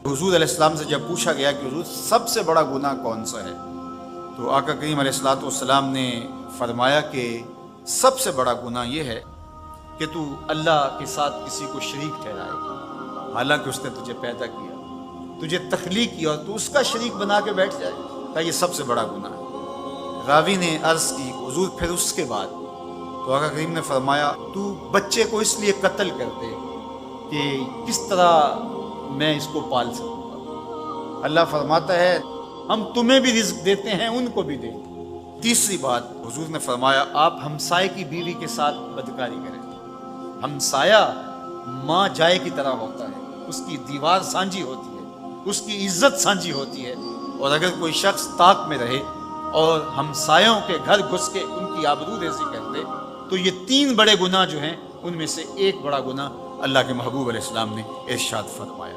हुजूर अलैहिस्सलाम से जब पूछा गया कि हुजूर सबसे बड़ा गुनाह कौन सा है, तो आका करीम अलैहिस्सलाम ने फरमाया कि सबसे बड़ा गुनाह यह है कि तू अल्लाह के साथ किसी को शरीक ठहराए, हालांकि उसने तुझे पैदा किया, तुझे तख्लीक किया और तू उसका शरीक बना के बैठ जाए, तो ये सबसे बड़ा गुनाह है। रावी ने अर्ज़ की हुजूर फिर उसके बाद, तो आका करीम ने फरमाया तू बच्चे को इसलिए कत्ल कर दे कि किस तरह मैं इसको पाल सकूँगा। अल्लाह फरमाता है हम तुम्हें भी रिज़्क देते हैं, उनको भी देंगे। तीसरी बात हुजूर ने फरमाया आप हमसाये की बीवी के साथ बदकारी करें। हमसाया माँ जाए की तरह होता है, उसकी दीवार सांझी होती है, उसकी इज्जत सांझी होती है, और अगर कोई शख्स ताक में रहे और हमसायों के घर घुस के उनकी आबरूरेज़ी कर दे, तो ये 3 बड़े गुनाह जो हैं उनमें से एक बड़ा गुनाह अल्लाह के महबूब अलैहिस्सलाम ने इरशाद फरमाया।